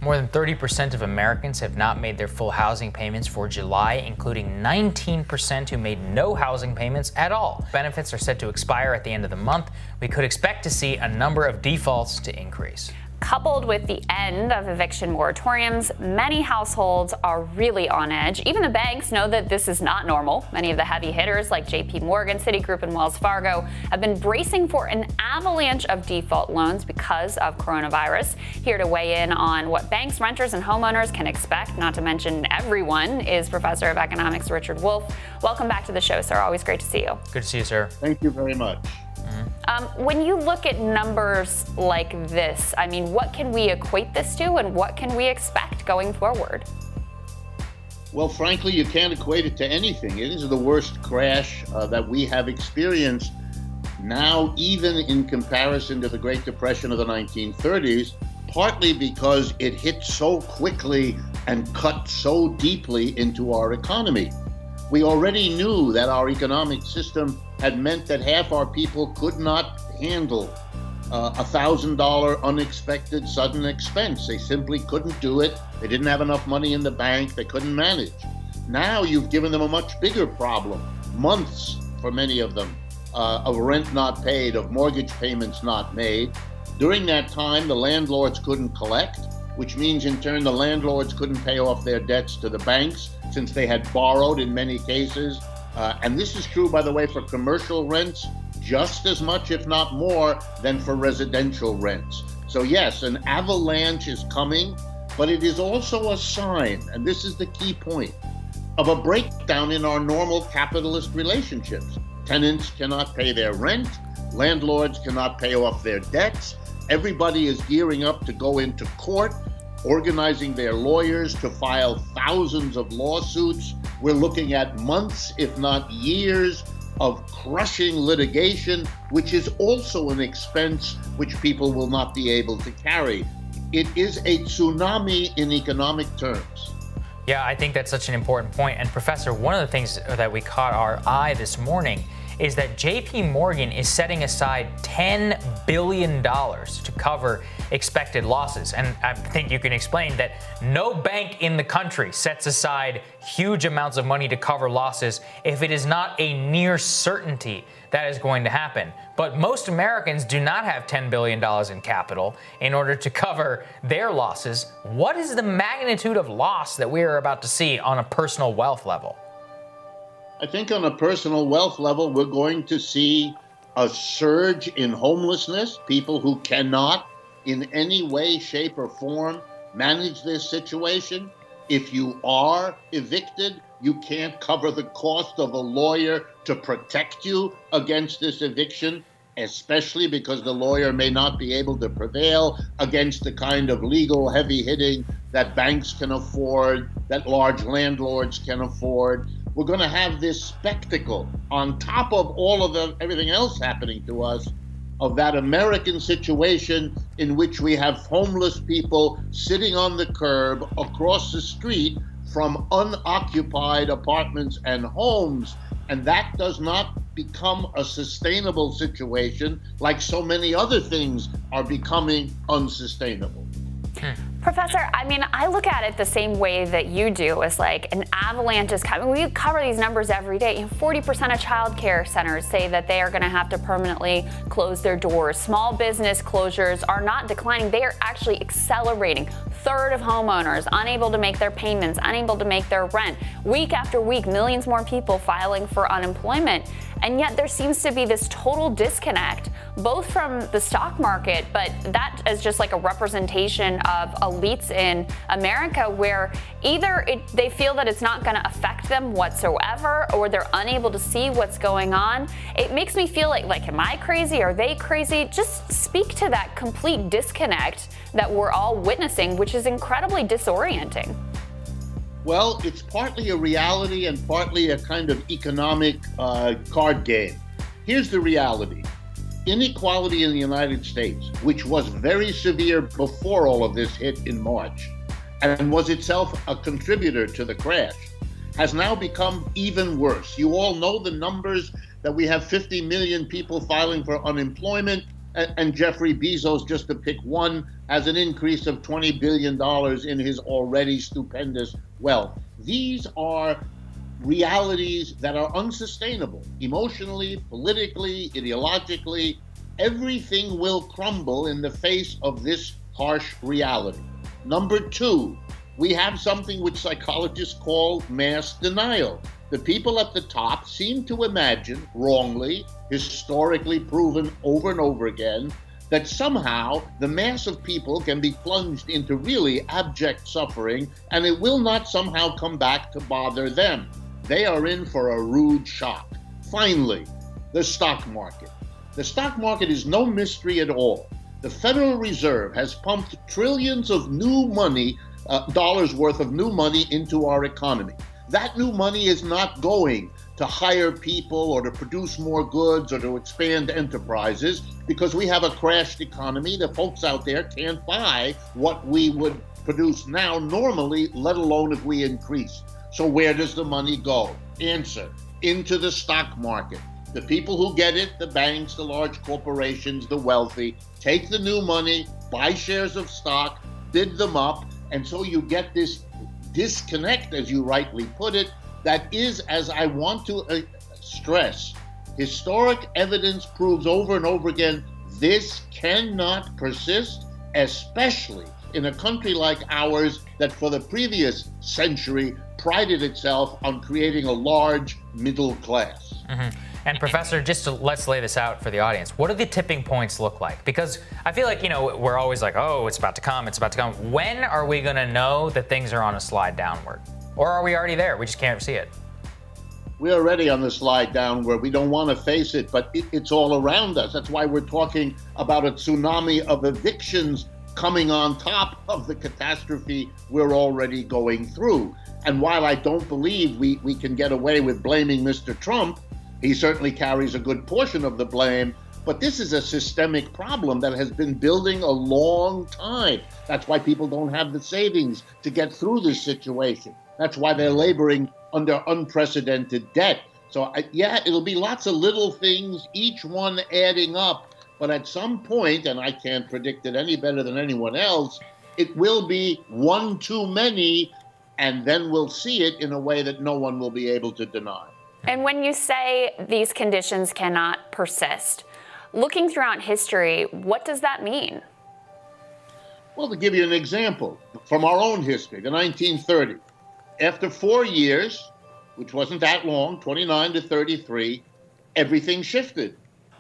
More than 30% of Americans have not made their full housing payments for July, including 19% who made no housing payments at all. Benefits are set to expire at the end of the month. We could expect to see a number of defaults to increase. Coupled with the end of eviction moratoriums, many households are really on edge. Even the banks know that this is not normal. Many of the heavy hitters like JP Morgan, Citigroup, and Wells Fargo have been bracing for an avalanche of default loans because of coronavirus. Here to weigh in on what banks, renters, and homeowners can expect, not to mention everyone, is Professor of Economics Richard Wolff. Welcome back to the show, sir. Always great to see you. Good to see you, sir. Thank you very much. When you look at numbers like this, I mean, what can we equate this to and what can we expect going forward? Well, frankly, you can't equate it to anything. It is the worst crash that we have experienced now, even in comparison to the Great Depression of the 1930s, partly because it hit so quickly and cut so deeply into our economy. We already knew that our economic system had meant that half our people could not handle $1,000 unexpected sudden expense. They simply couldn't do it. They didn't have enough money in the bank. They couldn't manage. Now you've given them a much bigger problem, months for many of them, of rent not paid, of mortgage payments not made. During that time, the landlords couldn't collect, which means in turn the landlords couldn't pay off their debts to the banks since they had borrowed in many cases. And this is true, by the way, for commercial rents just as much, if not more, than for residential rents. So yes, an avalanche is coming, but it is also a sign, and this is the key point, of a breakdown in our normal capitalist relationships. Tenants cannot pay their rent, landlords cannot pay off their debts, everybody is gearing up to go into court, organizing their lawyers to file thousands of lawsuits. We're looking at months, if not years, of crushing litigation, which is also an expense which people will not be able to carry. It is a tsunami in economic terms. Yeah, I think that's such an important point. And Professor, one of the things that we caught our eye this morning is that JP Morgan is setting aside $10 billion to cover expected losses. And I think you can explain that no bank in the country sets aside huge amounts of money to cover losses if it is not a near certainty that is going to happen. But most Americans do not have $10 billion in capital in order to cover their losses. What is the magnitude of loss that we are about to see on a personal wealth level? I think on a personal wealth level, we're going to see a surge in homelessness, people who cannot in any way, shape, or form manage this situation. If you are evicted, you can't cover the cost of a lawyer to protect you against this eviction, especially because the lawyer may not be able to prevail against the kind of legal heavy hitting that banks can afford, that large landlords can afford. We're going to have this spectacle on top of all of everything else happening to us, of that American situation in which we have homeless people sitting on the curb across the street from unoccupied apartments and homes. And that does not become a sustainable situation like so many other things are becoming unsustainable. Professor, I mean, I look at it the same way that you do, as like an avalanche is coming. We cover these numbers every day. 40% of child care centers say that they are going to have to permanently close their doors. Small business closures are not declining. They are actually accelerating. Third of homeowners unable to make their payments, unable to make their rent. Week after week, millions more people filing for unemployment. And yet there seems to be this total disconnect, both from the stock market, but that is just like a representation of elites in America, where either they feel that it's not going to affect them whatsoever, or they're unable to see what's going on. It makes me feel like, am I crazy? Are they crazy? Just speak to that complete disconnect that we're all witnessing, which is incredibly disorienting. Well, it's partly a reality and partly a kind of economic card game. Here's the reality. Inequality in the United States, which was very severe before all of this hit in March, and was itself a contributor to the crash, has now become even worse. You all know the numbers, that we have 50 million people filing for unemployment, And Jeffrey Bezos, just to pick one, has an increase of $20 billion in his already stupendous wealth. These are realities that are unsustainable emotionally, politically, ideologically. Everything will crumble in the face of this harsh reality. Number two, we have something which psychologists call mass denial. The people at the top seem to imagine, wrongly, historically proven over and over again, that somehow the mass of people can be plunged into really abject suffering and it will not somehow come back to bother them. They are in for a rude shock. Finally, the stock market. The stock market is no mystery at all. The Federal Reserve has pumped trillions of new money, dollars worth of new money into our economy. That new money is not going to hire people or to produce more goods or to expand enterprises because we have a crashed economy. The folks out there can't buy what we would produce now normally, let alone if we increase. So where does the money go? Answer, into the stock market. The people who get it, the banks, the large corporations, the wealthy, take the new money, buy shares of stock, bid them up, and so you get this disconnect, as you rightly put it, that is, as I want to stress, historic evidence proves over and over again, this cannot persist, especially in a country like ours that for the previous century prided itself on creating a large middle class. Mm-hmm. And Professor, let's lay this out for the audience. What do the tipping points look like? Because I feel like, we're always like, oh, it's about to come, it's about to come. When are we going to know that things are on a slide downward? Or are we already there? We just can't see it. We're already on the slide downward. We don't want to face it, but it's all around us. That's why we're talking about a tsunami of evictions coming on top of the catastrophe we're already going through. And while I don't believe we can get away with blaming Mr. Trump, he certainly carries a good portion of the blame, but this is a systemic problem that has been building a long time. That's why people don't have the savings to get through this situation. That's why they're laboring under unprecedented debt. So it'll be lots of little things, each one adding up, but at some point, and I can't predict it any better than anyone else, it will be one too many, and then we'll see it in a way that no one will be able to deny. And when you say these conditions cannot persist, looking throughout history, what does that mean? Well, to give you an example, from our own history, the 1930s, after 4 years, which wasn't that long, 29 to 33, everything shifted.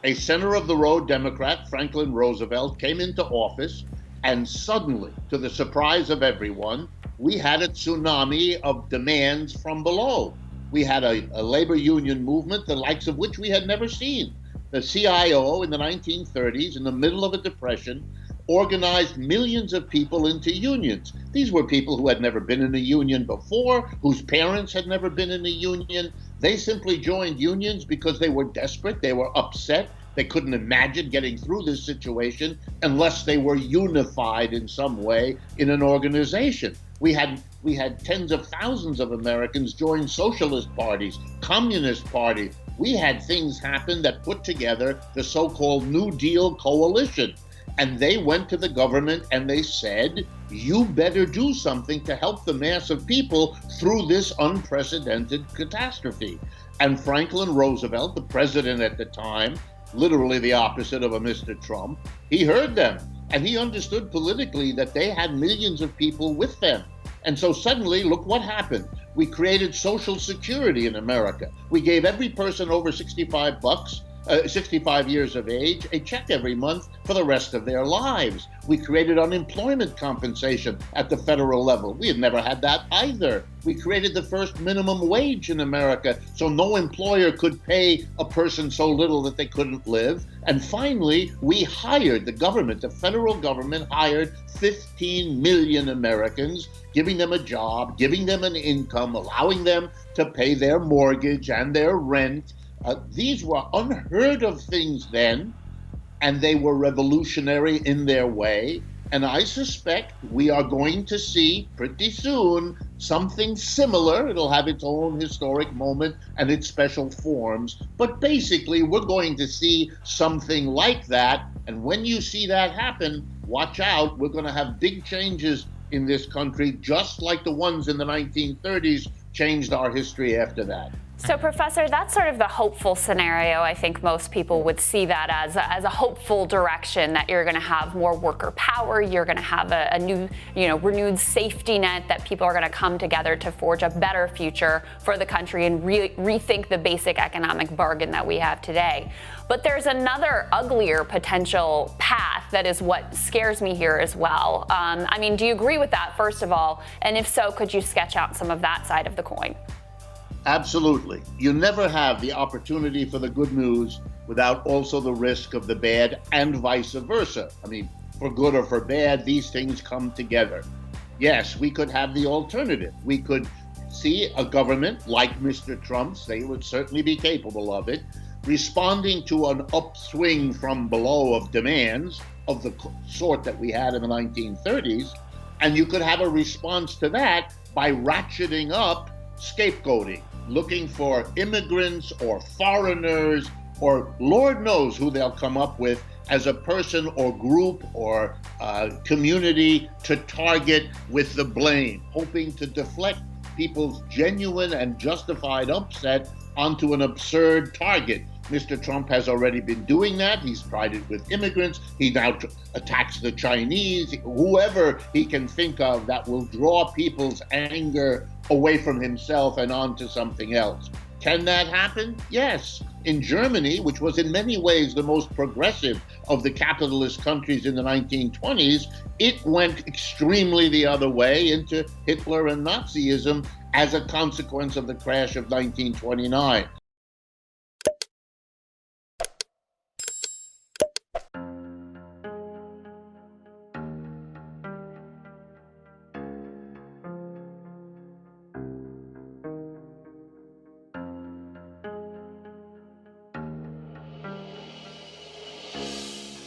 A center-of-the-road Democrat, Franklin Roosevelt, came into office, and suddenly, to the surprise of everyone, we had a tsunami of demands from below. We had a labor union movement, the likes of which we had never seen. The CIO in the 1930s, in the middle of a depression, organized millions of people into unions. These were people who had never been in a union before, whose parents had never been in a union. They simply joined unions because they were desperate, they were upset, they couldn't imagine getting through this situation unless they were unified in some way in an organization. We had tens of thousands of Americans join socialist parties, communist parties. We had things happen that put together the so-called New Deal coalition. And they went to the government and they said, you better do something to help the mass of people through this unprecedented catastrophe. And Franklin Roosevelt, the president at the time, literally the opposite of a Mr. Trump, he heard them. And he understood politically that they had millions of people with them. And so suddenly, look what happened. We created Social Security in America. We gave every person over 65 years of age a check every month for the rest of their lives. We created unemployment compensation at the federal level. We had never had that either. We created the first minimum wage in America, so no employer could pay a person so little that they couldn't live. And finally, we hired the government, the federal government hired 15 million Americans, giving them a job, giving them an income, allowing them to pay their mortgage and their rent. These were unheard of things then, and they were revolutionary in their way. And I suspect we are going to see pretty soon something similar. It'll have its own historic moment and its special forms. But basically, we're going to see something like that. And when you see that happen, watch out. We're going to have big changes in this country, just like the ones in the 1930s changed our history after that. So, Professor, that's sort of the hopeful scenario. I think most people would see that as a hopeful direction, that you're going to have more worker power, you're going to have a new, renewed safety net, that people are going to come together to forge a better future for the country and rethink the basic economic bargain that we have today. But there's another uglier potential path that is what scares me here as well. Do you agree with that, first of all? And if so, could you sketch out some of that side of the coin? Absolutely. You never have the opportunity for the good news without also the risk of the bad, and vice versa. For good or for bad, these things come together. Yes, we could have the alternative. We could see a government like Mr. Trump's, they would certainly be capable of it, responding to an upswing from below of demands of the sort that we had in the 1930s. And you could have a response to that by ratcheting up scapegoating, looking for immigrants or foreigners or Lord knows who they'll come up with as a person or group or community to target with the blame, hoping to deflect people's genuine and justified upset onto an absurd target. Mr. Trump has already been doing that. He's tried it with immigrants. He now attacks the Chinese, whoever he can think of that will draw people's anger away from himself and onto something else. Can that happen? Yes. In Germany, which was in many ways the most progressive of the capitalist countries in the 1920s, it went extremely the other way into Hitler and Nazism as a consequence of the crash of 1929.